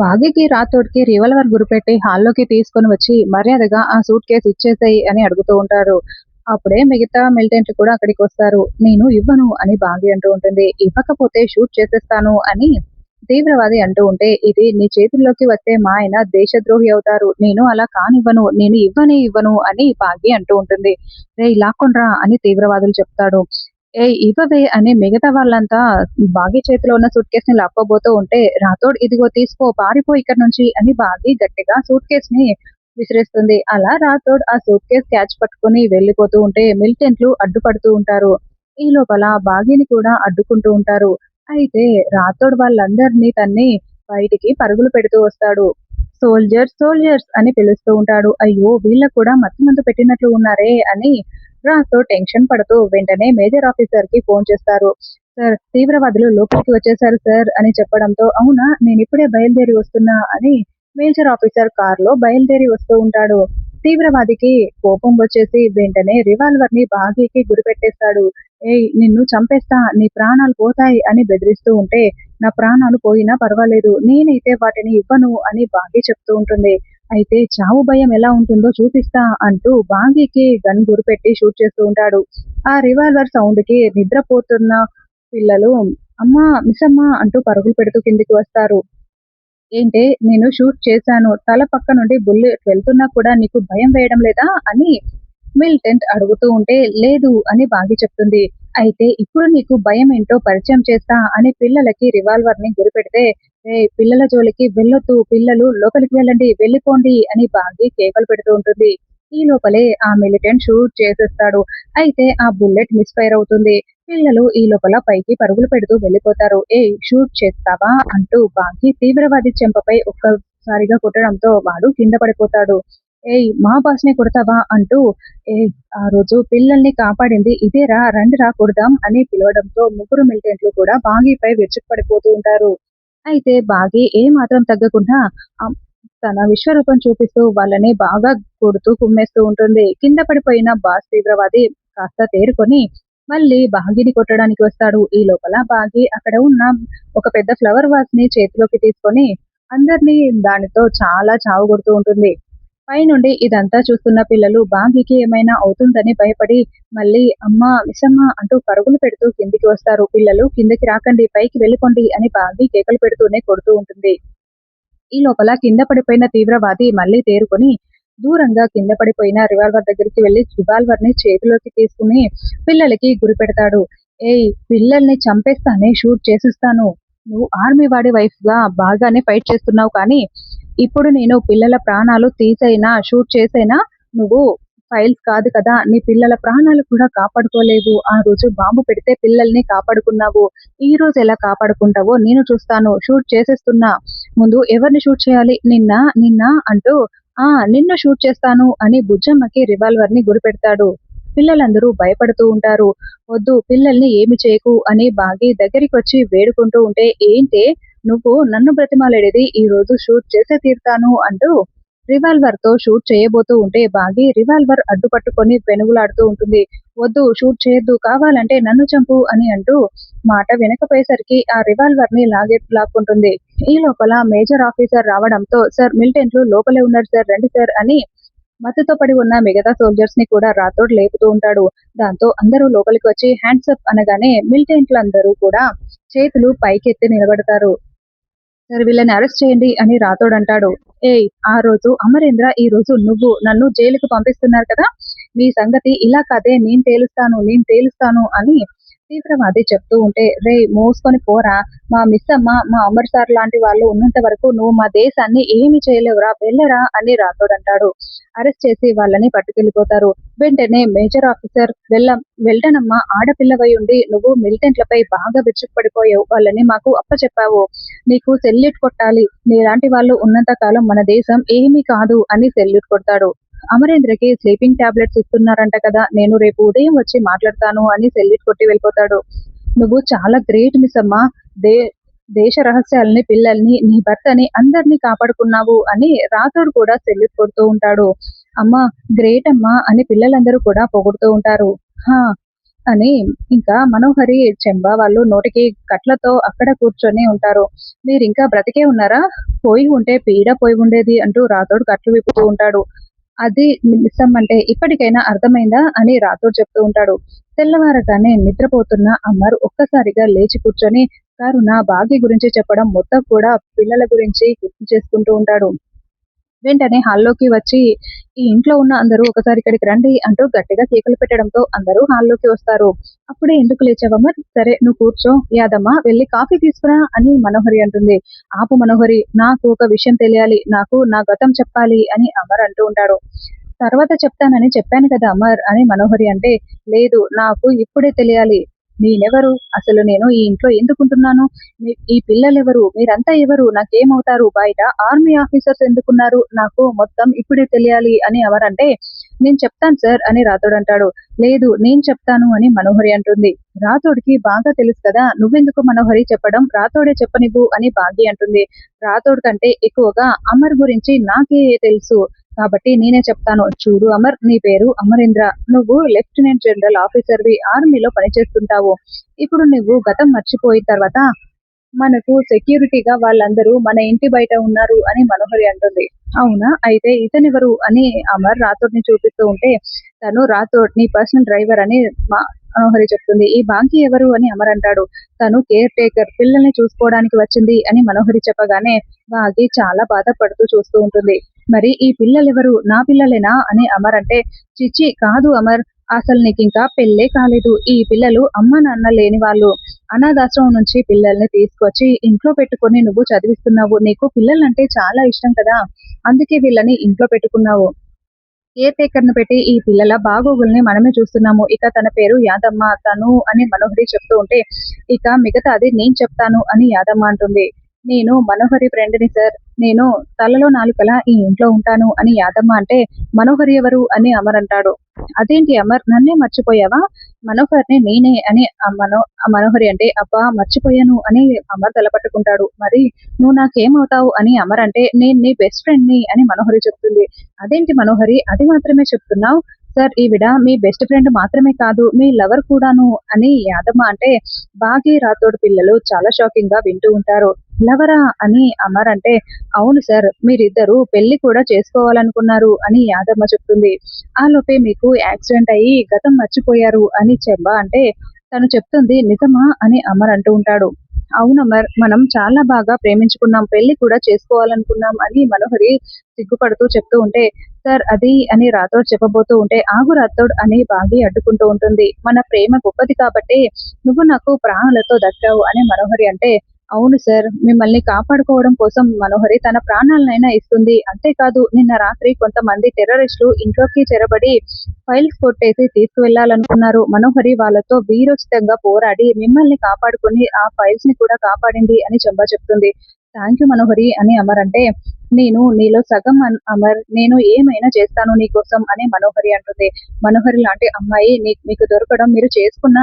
బాగీకి, రాథోడ్‌కి revolver గురిపెట్టి హాల్లోకి తీసుకొని వచ్చి మర్యాదగా ఆ సూట్ కేస్ ఇచ్చేసేయి అని అడుగుతూ ఉంటారు. అప్పుడే మిగతా మిలిటెంట్లు కూడా అక్కడికొస్తారు. నేను ఇవ్వను అని బాగీ అంటూ ఉంటుంది. ఇవ్వకపోతే షూట్ చేసేస్తాను అని తీవ్రవాది అంటూ ఉంటే, ఇది నీ చేతుల్లోకి వస్తే మా ఆయన దేశద్రోహి అవుతారు. నేను అలా కానివ్వను. నేను ఇవ్వనే ఇవ్వను అని బాగీ అంటూ ఉంటుంది. రేయ్ లాక్కొనిరా అని తీవ్రవాదులు చెప్తాడు. ఏయ్! ఇవ్వవే అని మిగతా వాళ్ళంతా బాగీ చేతిలో ఉన్న సూట్‌కేస్‌ని లాక్కోబోతూ ఉంటే, రాథోడ్ ఇదిగో తీసుకో పారిపో ఇక్కడి నుంచి అని బాగీ గట్టిగా సూట్‌కేస్‌ని విసిరేస్తుంది. అలా రాథోడ్ ఆ సూట్‌కేస్ క్యాచ్ పట్టుకొని వెళ్ళిపోతూ ఉంటే మిలిటెంట్లు అడ్డుపడుతూ ఉంటారు. ఈ లోపల బాగీని కూడా అడ్డుకుంటూ ఉంటారు. అయితే రాథోడ్ వాళ్ళందరినీ తన్ని బయటికి పరుగులు పెడుతూ వస్తాడు. సోల్జర్స్, సోల్జర్స్ అని పిలుస్తూ ఉంటాడు. అయ్యో! వీళ్ళకి కూడా మత్తుమందు పెట్టినట్లు ఉన్నారే అని రాథోడ్ టెన్షన్ పడుతూ వెంటనే మేజర్ ఆఫీసర్‌కి ఫోన్ చేస్తారు. సార్ తీవ్రవాదులు లోపలికి వచ్చేసారు సార్ అని చెప్పడంతో, అవునా నేనిప్పుడే బయలుదేరి వస్తున్నా అని మేజర్ ఆఫీసర్ కార్‌లో బయలుదేరి వస్తూ ఉంటాడు. తీవ్రవాదికి కోపం వచ్చేసి వెంటనే రివాల్వర్‌ని బాగీకి గురిపెట్టేస్తాడు. ఏయ్! నిన్ను చంపేస్తా, నీ ప్రాణాలు పోతాయి అని బెదిరిస్తూ ఉంటే, నా ప్రాణాలు పోయినా పర్వాలేదు. నేనైతే వాటిని ఇవ్వను అని బాగీ చెప్తూ ఉంటుంది. అయితే చావు భయం ఎలా ఉంటుందో చూపిస్తా అంటూ బాగీకి గన్ గురిపెట్టి షూట్ చేస్తూ ఉంటాడు. ఆ రివాల్వర్ సౌండ్‌కి నిద్రపోతున్న పిల్లలు అమ్మా! మిస్సమ్మ అంటూ పరుగులు పెడుతూ కిందికి వస్తారు. ఏంటే నేను షూట్ చేశాను. తల పక్క నుండి బుల్లెట్ వెళ్తున్నా కూడా నీకు భయం వేయడం లేదా? అని మిలిటెంట్ అడుగుతూ ఉంటే, లేదు అని బాగీ చెప్తుంది. అయితే ఇప్పుడు నీకు భయమేంటో పరిచయం చేస్తా అని పిల్లలకి రివాల్వర్‌ని గురిపెడితే, ఏయ్! పిల్లల జోలికి వెళ్ళొద్దు. పిల్లలు లోపలికి వెళ్ళండి. వెళ్ళిపోండి అని బాగీ కేకలు పెడుతూ ఉంటుంది. ఈ లోపలే ఆ మిలిటెంట్ షూట్ చేసేస్తాడు. అయితే ఆ బుల్లెట్ మిస్‌ఫైర్ అవుతుంది. పిల్లలు ఈ లోపల పైకి పరుగులు పెడుతూ వెళ్ళిపోతారు. ఏయ్! షూట్ చేస్తావా? అంటూ బాగీ తీవ్రవాది చెంపపై ఒక్కసారిగా కొట్టడంతో వాడు కింద పడిపోతాడు. ఏయ్! మా బాస్‌ని కొడతావా? అంటూ ఏయ్! ఆ రోజు పిల్లల్ని కాపాడింది ఇదేరా రండిరా కొడదాం అని పిలవడంతో ముగ్గురు మిలిటెంట్లు కూడా బాగీపై విరుచుకుపడిపోతూ ఉంటారు. అయితే బాగీ ఏమాత్రం తగ్గకుండా ఆహ్, తన విశ్వరూపం చూపిస్తూ వాళ్ళని బాగా కొడుతూ కుమ్మేస్తూ ఉంటుంది. కింద పడిపోయిన బాస్ తీవ్రవాది కాస్త తేరుకొని మళ్ళీ బాగీని కొట్టడానికి వస్తాడు. ఈ లోపల బాగీ అక్కడ ఉన్న ఒక పెద్ద ఫ్లవర్ వాస్‌ని చేతిలోకి తీసుకొని అందరిని దానితో చాలా చావగొడుతూ ఉంటుంది. పైనుండి ఇదంతా చూస్తున్న పిల్లలు బాగీకి ఏమైనా అవుతుందని భయపడి మళ్ళీ అమ్మా! మిస్సమ్మ అంటూ పరుగులు పెడుతూ కిందికి వస్తారు. పిల్లలు కిందకి రాకండి పైకి వెళ్ళిపోండి అని బాగీ కేకలు పెడుతూనే కొడుతూ ఉంటుంది. ఈ లోపల కింద పడిపోయిన తీవ్రవాది మళ్ళీ తేరుకొని దూరంగా కింద పడిపోయిన రివాల్వర్ దగ్గరికి వెళ్లి రివాల్వర్‌ని చేతిలోకి తీసుకుని పిల్లలకి గురిపెడతాడు. ఏయ్! పిల్లల్ని చంపేస్తానే షూట్ చేసేస్తాను. నువ్వు ఆర్మీ వాడి వైఫ్‌గా బాగానే ఫైట్ చేస్తున్నావు కానీ ఇప్పుడు నేను పిల్లల ప్రాణాలు తీసైనా, షూట్ చేసైనా నువ్వు ఫైల్స్ కాదు కదా! నీ పిల్లల ప్రాణాలు కూడా కాపాడుకోలేవు. ఆ రోజు బాంబు పెడితే పిల్లల్ని కాపాడుకున్నావు. ఈరోజు ఎలా కాపాడుకుంటావో నేను చూస్తాను. షూట్ చేసేస్తున్నా. ముందు ఎవరిని షూట్ చేయాలి? నిన్నా? నిన్నా? అంటూ ఆ! నిన్ను షూట్ చేస్తాను అని బుజ్జమ్మకి రివాల్వర్‌ని గురిపెడతాడు. పిల్లలందరూ భయపడుతూ ఉంటారు. వద్దు పిల్లల్ని ఏమి చేయకు అని బాగీ దగ్గరికొచ్చి వేడుకుంటూ ఉంటే, ఏంటే నువ్వు నన్ను బ్రతిమాలాడేది ఈరోజు షూట్ చేసే తీరుతాను అంటూ రివాల్వర్‌తో షూట్ చేయబోతూ ఉంటే బాగీ రివాల్వర్ అడ్డుపట్టుకొని పెనుగులాడుతూ ఉంటుంది. వద్దు షూట్ చేయొద్దు కావాలంటే నన్ను చంపు అని అంటూ మాట వినకపోయేసరికి ఆ రివాల్వర్‌ని లాక్కుంటుంది. ఈ లోపల మేజర్ ఆఫీసర్ రావడంతో సార్ మిలిటెంట్లు లోపలే ఉన్నారు సార్ రండి సార్ అని మత్తుతో పడి ఉన్న మిగతా సోల్జర్స్‌ని కూడా రాథోడ్ లేపుతూ ఉంటాడు. దాంతో అందరూ లోపలికి వచ్చి హ్యాండ్స్ అప్ అనగానే మిలిటెంట్లందరూ కూడా చేతులు పైకెత్తి నిలబడతారు. సార్ వీళ్ళని అరెస్ట్ చేయండి అని రాథోడ్ అంటాడు. ఏయ్! ఆ రోజు అమరేంద్ర, ఈ రోజు నువ్వు నన్ను జైలుకి పంపిస్తున్నారు కదా! మీ సంగతి ఇలా కాదే నేను తేలుస్తాను, నేను తేలుస్తాను అని తీవ్రవాది చెప్తూ ఉంటే, రేయ్! మూసుకొని పోరా! మా మిస్సమ్మ, మా అమర్ సార్ లాంటి వాళ్ళు ఉన్నంత వరకు నువ్వు మా దేశాన్ని ఏమి చేయలేవురా! వెళ్ళరా! అని రాథోడ్ అంటాడు. అరెస్ట్ చేసి వాళ్ళని పట్టుకెళ్ళిపోతారు. వెంటనే మేజర్ ఆఫీసర్ వెళ్ళనమ్మా ఆడపిల్లవై ఉండి నువ్వు మిలిటెంట్లపై బాగా విరుచుకుపడిపోయావు. వాళ్ళని మాకు అప్పచెప్పావు. నీకు సెల్యూట్ కొట్టాలి. నీలాంటి వాళ్ళు ఉన్నంత కాలం మన దేశం ఏమీ కాదు అని సెల్యూట్ కొడతాడు. అమరేంద్రకి స్లీపింగ్ టాబ్లెట్స్ ఇస్తున్నారంట కదా! నేను రేపు ఉదయం వచ్చి మాట్లాడతాను అని సెల్యూట్ కొట్టి వెళ్ళిపోతాడు. నువ్వు చాలా గ్రేట్ మిస్సమ్మ. దే దేశ రహస్యాల్ని, పిల్లల్ని, నీ భర్తని అందరిని కాపాడుకున్నావు అని రాథోడ్ కూడా సెల్యూట్ కొడుతూ ఉంటాడు. అమ్మా! గ్రేట్ అమ్మా! అని పిల్లలందరూ కూడా పొగుడుతూ ఉంటారు. హా! అని ఇంకా మనోహరి, చెంబా వాళ్ళు నోటికి కట్లతో అక్కడ కూర్చొని ఉంటారు. మీరింకా బ్రతికే ఉన్నారా? పోయి ఉంటే పీడ పోయి ఉండేది అంటూ రాథోడ్ కట్లు విప్పుతూ ఉంటాడు. అది నిజం అంటే ఇప్పటికైనా అర్థమైందా అని రాథోడ్ చెప్తూ ఉంటాడు. తెల్లవారగానే నిద్రపోతున్న అమర్ ఒక్కసారిగా లేచి కూర్చొని కరుణ, భాగ్య గురించి చెప్పడం మొత్తం కూడా పిల్లల గురించి గుర్తు చేసుకుంటూ ఉంటాడు. వెంటనే హాల్లోకి వచ్చి ఈ ఇంట్లో ఉన్న అందరూ ఒకసారి ఇక్కడికి రండి అంటూ గట్టిగా కేకలు పెట్టడంతో అందరూ హాల్లోకి వస్తారు. అప్పుడే ఎందుకు లేచావమ్మా? సరే నువ్వు కూర్చో. యాదమ్మ వెళ్ళి కాఫీ తీసుకురా అని మనోహరి అంటుంది. ఆపు మనోహరి, నాకు ఒక విషయం తెలియాలి. నాకు నా గతం చెప్పాలి అని అమర్ అంటూ ఉంటాడు. తర్వాత చెప్తానని చెప్పాను కదా అమర్ అని మనోహరి అంటే, లేదు నాకు ఇప్పుడే తెలియాలి. నేనెవరు? అసలు నేను ఈ ఇంట్లో ఎందుకుంటున్నాను? ఈ పిల్లలెవరు? మీరంతా ఎవరు? నాకేమవుతారు? బయట ఆర్మీ ఆఫీసర్స్ ఎందుకున్నారు? నాకు మొత్తం ఇప్పుడే తెలియాలి అని అమర్ అంటే, నేను చెప్తాను సార్ అని రాథోడ్ అంటాడు. లేదు నేను చెప్తాను అని మనోహరి అంటుంది. రాథోడ్‌కి బాగా తెలుసు కదా! నువ్వెందుకు మనోహరి చెప్పడం? రాథోడే చెప్పనివ్వు అని భాగ్య అంటుంది. రాథోడ్ కంటే ఎక్కువగా అమర్ గురించి నాకే తెలుసు. కాబట్టి నేనే చెప్తాను. చూడు అమర్, నీ పేరు అమరేంద్ర. నువ్వు లెఫ్టినెంట్ జనరల్ ఆఫీసర్‌వి. ఆర్మీలో పనిచేస్తుంటావు. ఇప్పుడు నువ్వు గతం మర్చిపోయిన తర్వాత మనకు సెక్యూరిటీగా వాళ్ళందరూ మన ఇంటి బయట ఉన్నారు అని మనోహరి అంటుంది. అవునా? అయితే ఇతనెవరు అని అమర్ రాథోడ్‌ని చూపిస్తూ ఉంటే, తను రాథోడ్ నీ పర్సనల్ డ్రైవర్ అని మనోహరి చెప్తుంది. ఈ బాంకీ ఎవరు అని అమర్ అంటాడు. తను కేర్ టేకర్, పిల్లల్ని చూసుకోవడానికి వచ్చింది అని మనోహరి చెప్పగానే బాగి చాలా బాధపడుతూ చూస్తూ ఉంటుంది. మరి ఈ పిల్లలెవరు? నా పిల్లలేనా అని అమర్ అంటే, చిచ్చి కాదు అమర్, అసలు నీకింకా పెళ్ళే కాలేదు. ఈ పిల్లలు అమ్మ నాన్న లేని వాళ్ళు. అనాథాశ్రమం నుంచి పిల్లల్ని తీసుకొచ్చి ఇంట్లో పెట్టుకొని నువ్వు చదివిస్తున్నావు. నీకు పిల్లలంటే చాలా ఇష్టం కదా! అందుకే వీళ్ళని ఇంట్లో పెట్టుకున్నావు. కేర్ టేకర్‌ని పెట్టి ఈ పిల్లల బాగోగుల్ని మనమే చూస్తున్నాము. ఇక తన పేరు యాదమ్మ. తను అని మనోహరి చెప్తూ ఉంటే, ఇక మిగతాది నేను చెప్తాను అని యాదమ్మ అంటుంది. నేను మనోహరి ఫ్రెండ్‌ని సార్. నేను తలలో నాలుకలా ఈ ఇంట్లో ఉంటాను అని యాదమ్మ అంటే, మనోహరి ఎవరు అని అమర్ అంటాడు. అదేంటి అమర్, నన్నే మర్చిపోయావా? మనోహర్‌ని నేనే అని మనోహరి అంటే, అబ్బా మర్చిపోయాను అని అమర్ తలపట్టుకుంటాడు. మరి నువ్వు నాకేమవుతావు అని అమర్ అంటే, నేను నీ బెస్ట్ ఫ్రెండ్‌ని అని మనోహరి చెప్తుంది. అదేంటి మనోహరి అది మాత్రమే చెప్తున్నావు? సార్ ఈవిడ మీ బెస్ట్ ఫ్రెండ్ మాత్రమే కాదు, మీ లవర్ కూడాను అని యాదమ్మ అంటే, బాగి రాథోడ్ పిల్లలు చాలా షాకింగ్‌గా వింటూ ఉంటారు. లవరా అని అమర్ అంటే, అవును సార్, మీరిద్దరూ పెళ్లి కూడా చేసుకోవాలనుకున్నారు అని యాదమ్మ చెప్తుంది. ఆలోపే మీకు యాక్సిడెంట్ అయ్యి గతం మర్చిపోయారు అని చెంబ అంటే, తను చెప్తుంది నిజమా అని అమర్ అంటూ ఉంటాడు. అవును అమర్, మనం చాలా బాగా ప్రేమించుకున్నాం. పెళ్లి కూడా చేసుకోవాలనుకున్నాం అని మనోహరి సిగ్గుపడుతూ చెప్తూ ఉంటే, సార్ అది అని రాథోడ్ చెప్పబోతూ ఉంటే, ఆగు రాథోడ్ అని బాగి అడ్డుకుంటూ ఉంటుంది. మన ప్రేమ గొప్పది కాబట్టే నువ్వు నాకు ప్రాణాలతో దక్కావు అని మనోహరి అంటే, అవును సార్, మిమ్మల్ని కాపాడుకోవడం కోసం మనోహరి తన ప్రాణాలనైనా ఇస్తుంది. అంతేకాదు నిన్న రాత్రి కొంతమంది టెర్రరిస్టులు ఇంట్లోకి చొరబడి ఫైల్స్ కొట్టేసి తీసుకువెళ్లాలనుకున్నారు. మనోహరి వాళ్ళతో వీరోచితంగా పోరాడి మిమ్మల్ని కాపాడుకొని ఆ ఫైల్స్ ని కూడా కాపాడింది అని చెంబ చెప్తుంది. థ్యాంక్ యూ మనోహరి అని అమర్ అంటే, నేను నీలో సగం అమర్, నేను ఏమైనా చేస్తాను నీకోసం అని మనోహరి అంటుంది. మనోహరి లాంటి అమ్మాయి మీకు దొరకడం, మీరు చేసుకున్న